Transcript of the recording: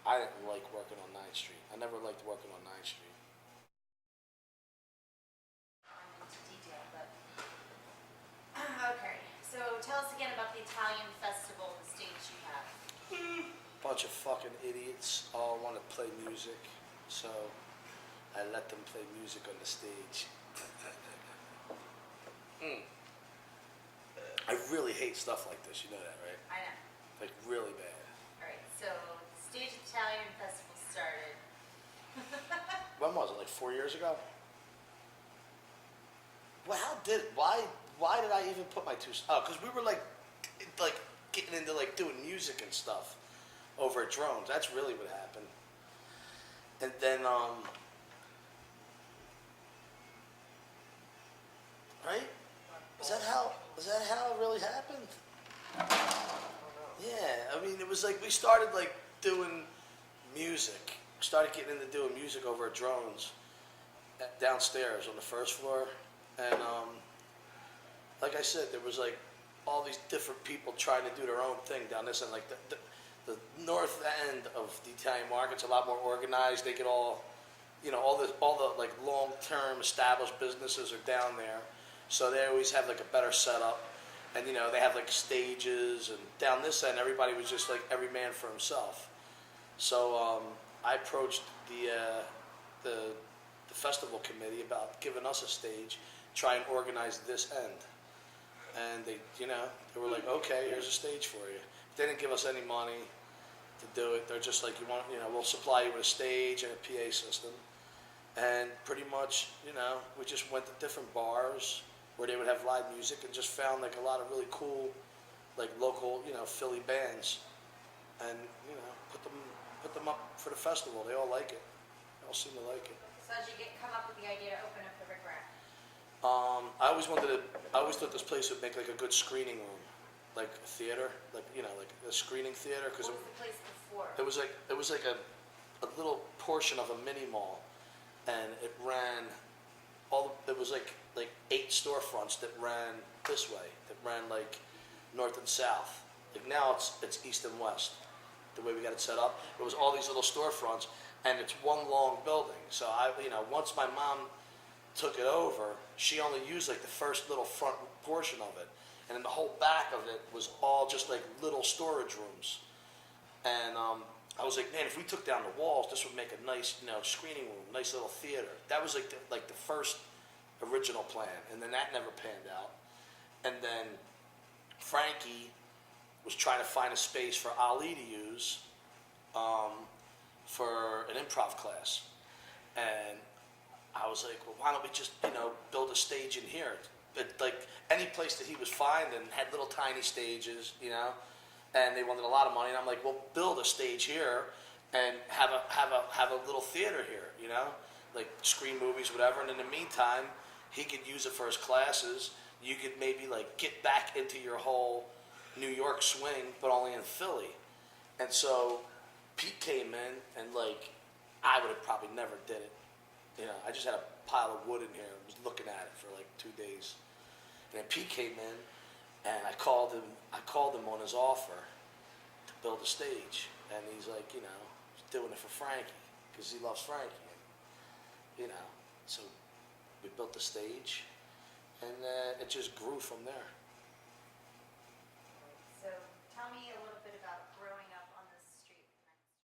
I didn't like working on 9th Street. I never liked working on 9th Street. Into detail, but okay. So tell us again about the Italian festival, the stage you have. Bunch of fucking idiots all want to play music, so I let them play music on the stage. I really hate stuff like this. You know that, right? I know. Like really bad. All right. So stage Italian festival started. When was it? Like 4 years ago? Well, why did I even put my two? Oh, because we were like getting into like doing music and stuff over at Drones. That's really what happened. And then right? Is that how it really happened? Yeah, I mean it was like we started like doing music. Started getting into doing music over at Drones downstairs on the first floor, and like I said, there was like all these different people trying to do their own thing down this end. Like the north end of the Italian market's a lot more organized. They get all, you know, all the like long-term established businesses are down there, so they always have like a better setup, and you know they have like stages. And down this end, everybody was just like every man for himself. So I approached the festival committee about giving us a stage, try and organize this end. And they, you know, they were like, okay, here's a stage for you. They didn't give us any money to do it. They're just like, we'll supply you with a stage and a PA system. And pretty much, you know, we just went to different bars where they would have live music and just found like a lot of really cool, like local, you know, Philly bands, and you know, put them up for the festival. They all like it. They all seem to like it. So how'd you come up with the idea to open up the Rick Rack? I always thought this place would make like a good screening room, like a theater, like you know, like a screening theater. Because What was the place before? it was like a little portion of a mini mall, and it ran it was like 8 storefronts that ran this way, that ran like north and south. Like now it's east and west. The way we got it set up, it was all these little storefronts, and it's one long building. So once my mom took it over, she only used like the first little front portion of it, and then the whole back of it was all just like little storage rooms. And I was like, man, if we took down the walls, this would make a nice, screening room, nice little theater. That was like the first original plan, and then that never panned out. And then Frankie was trying to find a space for Ali to use for an improv class, and I was like, well, why don't we just build a stage in here? But like any place that he was finding had little tiny stages, and they wanted a lot of money, and I'm like, well, build a stage here and have a little theater here, like screen movies, whatever. And in the meantime, he could use it for his classes. You could maybe like get back into your whole New York swing, but only in Philly. And so Pete came in, and like I would have probably never did it. I just had a pile of wood in here and was looking at it for like 2 days. And then Pete came in, and I called him on his offer to build a stage. And he's like, he's doing it for Frankie because he loves Frankie. And, so we built the stage, and it just grew from there.